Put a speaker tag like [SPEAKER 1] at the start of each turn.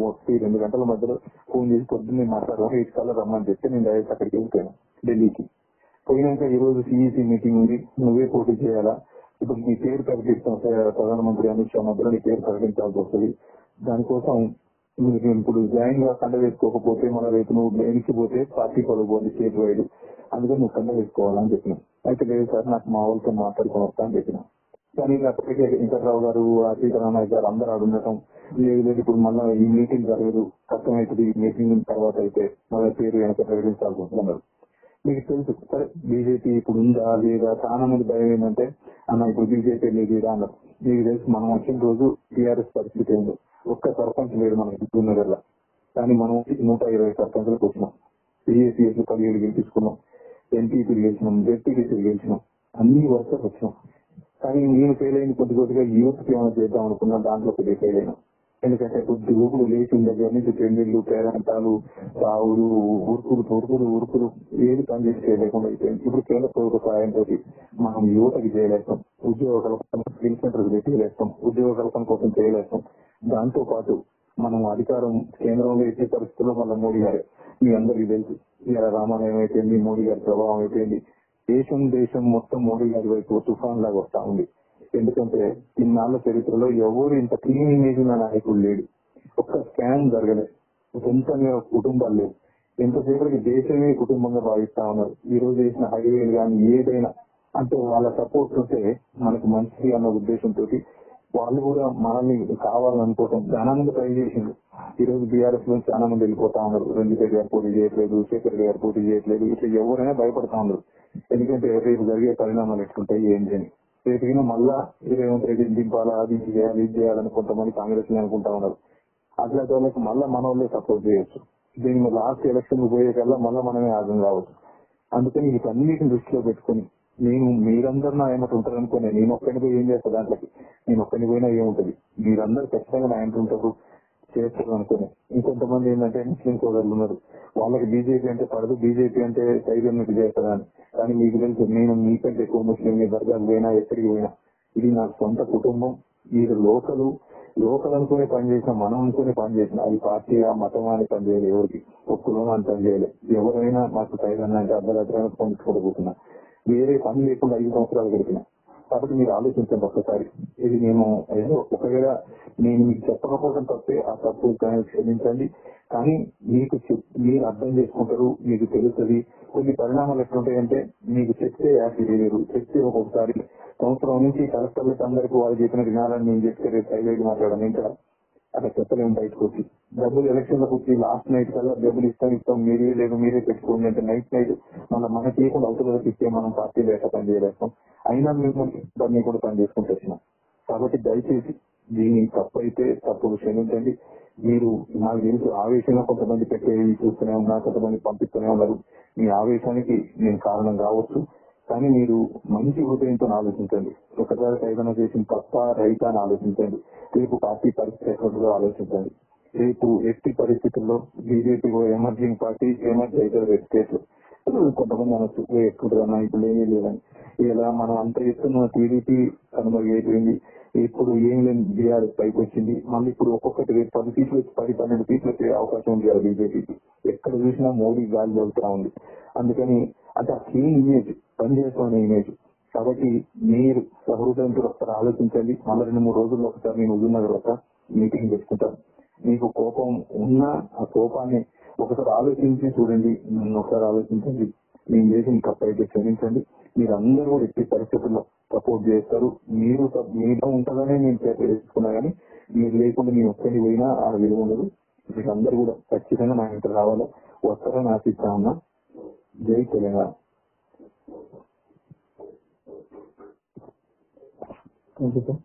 [SPEAKER 1] 1-2 గంటల మధ్యలో ఫోన్ చేసి పొద్దున్నే మాట్లాడదాం 8 కల్లా రమ్మని చెప్తే నేను డైరెక్ట్ అక్కడికి వెళ్ళిపోయాను ఢిల్లీకి. పోయినాక ఈ రోజు సిఈసి మీటింగ్ ఉంది, నువ్వే పోటీ చేయాలా, ఇప్పుడు నీ పేరు ప్రకటిస్తాం ప్రధానమంత్రి అమిత్ షా మధ్యలో నీ పేరు ప్రకటించాల్సి వస్తుంది, దానికోసం నువ్వు ఇప్పుడు జాయిన్ గా కండ వేసుకోకపోతే మన రేపు నువ్వు ఎనికిపోతే పార్టీ పడబోతుంది స్టేట్ వైడ్, అందుకని నువ్వు కండ వేసుకోవాలని చెప్పిన. అయితే లేదు సార్ నాకు మా వాళ్ళతో మాట్లాడుకొని వస్తా అని చెప్పిన. కానీ అప్పటికే వెంకట్రావు గారు, సీతారామయ్య గారు అందరూ ఉండటం లేదు లేదు ఇప్పుడు మళ్ళీ ఈ మీటింగ్ జరగదు, కష్టమవుతుంది, ఈ మీటింగ్ తర్వాత అయితే మళ్ళీ పేరు వెనక ప్రకటించాల్సి వస్తున్నారు. మీకు తెలుసు సరే బీజేపీ ఇప్పుడు ఉందా లేదా, చాలా మంది భయం ఏంటంటే అన్న ఇప్పుడు బీజేపీ లేదా అన్నారు. మీకు తెలుసు మనం వచ్చిన రోజు టీఆర్ఎస్ పరిస్థితి ఏందో, ఒక్క సర్పంచ్ లేడు మన ఇంటి నగర్ లో, కానీ మనం 120 సర్పంచ్లకు వచ్చినాం, పిఎస్సీఎస్ 17 గెలిపించుకున్నాం, ఎంపీపీలు గెలిచినాం, జెడ్పీటీసీలు గెలిచినాం, అన్ని వర్కర్స్ వచ్చినాం. కానీ నేను ఫెయిల్ అయింది కొద్దిగా యూత్ కి ఏమైనా చేద్దాం అనుకున్నా, దాంట్లో కొద్దిగా ఫెయిల్ అయినా. ఎందుకంటే కొద్ది ఊపులు లేచిన దగ్గర నుంచి పెళ్లిళ్ళు, పేరంటాలు, సావులు, ఉరుకులు ఏది పని చేయలేకుండా అయిపోయింది. ఇప్పుడు కేంద్ర ప్రభుత్వ సహాయంతో మనం యువతకి చేయలేస్తాం, ఉద్యోగ కల్పన స్కిల్ సెంటర్స్ చేయలేస్తాం, ఉద్యోగ కల్పన కోసం చేయలేస్తాం. దాంతో పాటు మనం అధికారం కేంద్రంలో ఇచ్చే పరిస్థితుల్లో మళ్ళీ మోడీ గారే, మీ అందరికీ తెలుసు ఇలా రామాలయం అయిపోయింది, మోడీ గారి ప్రభావం అయిపోయింది. దేశం మొత్తం మోడీ గారి వైపు తుఫాన్ లాగా వస్తా ఉంది. ఎందుకంటే ఇన్నాళ్ల చరిత్రలో ఎవరు ఇంత క్లీన్ ఇమేజ్ ఉన్న నాయకుడు లేడు, ఒక్క స్కామ్ జరగలేదు, సొంతంగా కుటుంబాలు లేవు, ఎంతసేపటికి దేశమే కుటుంబంగా భావిస్తా ఉన్నారు. ఈ రోజు చేసిన హైవేలు కానీ ఏదైనా అంటే వాళ్ళ సపోర్ట్ ఉంటే మనకు మంచిది అన్న ఉద్దేశంతో వాళ్ళు కూడా మనల్ని కావాలనుకోవటం చాలా మంది ట్రై చేసింది. ఈ రోజు బీఆర్ఎస్ లో చాలా మంది వెళ్ళిపోతా ఉన్నారు, రంజిత్ గారు పోటీ చేయట్లేదు, శేఖర్ గారు పోటీ చేయట్లేదు, ఇట్లా ఎవరైనా భయపడతా ఉన్నారు. ఎందుకంటే రేపు జరిగే పరిణామాలు ఎట్లుంటాయి ఏంటి అని. రేపు మళ్ళా రేవంత్ రెడ్డిని దింపాలా, అది చేయాలి ఇది చేయాలని కొంతమంది కాంగ్రెస్ అనుకుంటా ఉన్నారు. అట్లాంటి వాళ్ళకి మళ్ళా మన వాళ్ళే సపోర్ట్ చేయొచ్చు. దీని లాస్ట్ ఎలక్షన్ పోయే కల్లా మళ్ళా మనమే ఆగం కావచ్చు. అందుకని వీటన్నిటిని దృష్టిలో పెట్టుకుని మీరందరూ నా ఏమంటే ఉంటారనుకోండి, నేను ఒక్కడిని పోయి ఏం చేస్తా, దాంట్లోకి నేను ఒక్కడిని పోయినా ఏముంటది, మీరందరూ ఖచ్చితంగా నా ఇంటి ఉంటారు చేస్తారు అనుకుని. ఇంకొంతమంది ఏంటంటే ముస్లిం సోదరులు ఉన్నారు, వాళ్ళకి బీజేపీ అంటే పడదు, బీజేపీ అంటే ధైర్యం మీకు చేస్తారని. కానీ మీకు తెలుసు నేను మీకంటే ఎక్కువ ముస్లిం దర్గాకు పోయినా ఎక్కడికి పోయినా ఇది నాకు సొంత కుటుంబం. మీరు లోకల్ అనుకునే పని చేసినా, మనం అనుకునే పని చేసినా, అది పార్టీ మతం అని పని చేయలేదు, ఎవరికి ఒక్కలో అని పని చేయలేదు. ఎవరైనా మాకు సైదన్న అంటే అర్ధరాత్రి పంపించుకోకపోతున్నా, వేరే పని లేకుండా 5 సంవత్సరాలు గడిపిన. కాబట్టి మీరు ఆలోచించండి ఒక్కసారి. ఇది నేను ఏదో ఒకవేళ నేను మీకు చెప్పకపోవడం తప్పే, ఆ తప్పు క్షమించండి. కానీ మీరు అర్థం చేసుకుంటారు, మీకు తెలుస్తుంది. కొన్ని పరిణామాలు ఎట్లుంటాయంటే మీకు చెప్తే యాక్ట్ చేయలేరు, చెప్తే ఒక్కొక్కసారి సంవత్సరం నుంచి కలెక్టర్లకు అందరికీ వాళ్ళు చెప్పిన వినాలని నేను చెప్తే రేపు సైలెంట్ మాట్లాడాను ఇంకా అట్లా చెప్పలేము. బయటకు వచ్చి డబ్బులు ఎలక్షన్లకు వచ్చి లాస్ట్ నైట్ కల్లా డబ్బులు ఇస్తాం మీరే పెట్టుకోండి అంటే నైట్ మళ్ళీ మనకి చేయకుండా అవసరాలకు ఇస్తే మనం పార్టీలో ఎట్లా పని చేయలేస్తాం. అయినా మిమ్మల్ని కూడా పని చేసుకుంటూ వచ్చినాం. కాబట్టి దయచేసి దీని తప్పు అయితే తప్పులు క్షమించండి. మీరు నాకు తెలుసు ఆవేశంగా కొంతమంది పెట్టేవి చూస్తూనే ఉన్నా, కొంతమంది పంపిస్తూనే ఉన్నారు. మీ ఆవేశానికి నేను కారణం కావచ్చు, కానీ మీరు మంచి హృదయంతో ఆలోచించండి. ఒకసారి ఏదైనా చేసిన తప్ప రైతా అని ఆలోచించండి. రేపు పార్టీ పరిస్థితి ఎక్కడో ఆలోచించండి. రేపు ఎట్టి పరిస్థితుల్లో బీజేపీ ఎమర్జింగ్ పార్టీ ఎమర్జీ అయితే స్టేట్ కొంతమంది అనొచ్చు ఎక్కువ ఇప్పుడు ఏమీ లేదని. ఇలా మనం అంత ఇస్తున్న టీడీపీ కనుమరుగైపోయింది. ఇప్పుడు ఏం లేని బీఆర్ఎస్ పైకి వచ్చింది. మళ్ళీ ఇప్పుడు ఒక్కొక్కటి 10 సీట్లు 10-12 సీట్లు వచ్చే అవకాశం ఉంది కదా బీజేపీకి. ఎక్కడ చూసినా మోడీ గాలి వెళ్తా ఉంది. అందుకని అంటే ఆ క్లీన్ ఇమేజ్, పనిచేస్తున్న ఇమేజ్. కాబట్టి మీరు సహృదయంతో ఒకసారి ఆలోచించండి. మళ్ళీ 2-3 రోజుల్లో ఒకసారి నేను హుజూర్నగర్ వస్తా, మీటింగ్ పెట్టుకుంటాను. మీకు కోపం ఉన్నా ఆ కోపాన్ని ఒకసారి ఆలోచించి చూడండి, నన్ను ఒకసారి ఆలోచించండి. నేను చేసిన తప్పు అయితే క్షమించండి. మీరు అందరూ కూడా ఎట్టి పరిస్థితుల్లో సపోర్ట్ చేస్తారు. మీతో ఉంటుందనే నేను చేసుకున్నా, కానీ మీరు లేకుండా నేను ఒక్కడి పోయినా ఆ విలువ ఉండదు. మీకు అందరూ కూడా ఖచ్చితంగా నా ఇంటర్ రావాలో వస్తారని ఆశిస్తా ఉన్నా. జై తెలంగాణ. Thank you sir.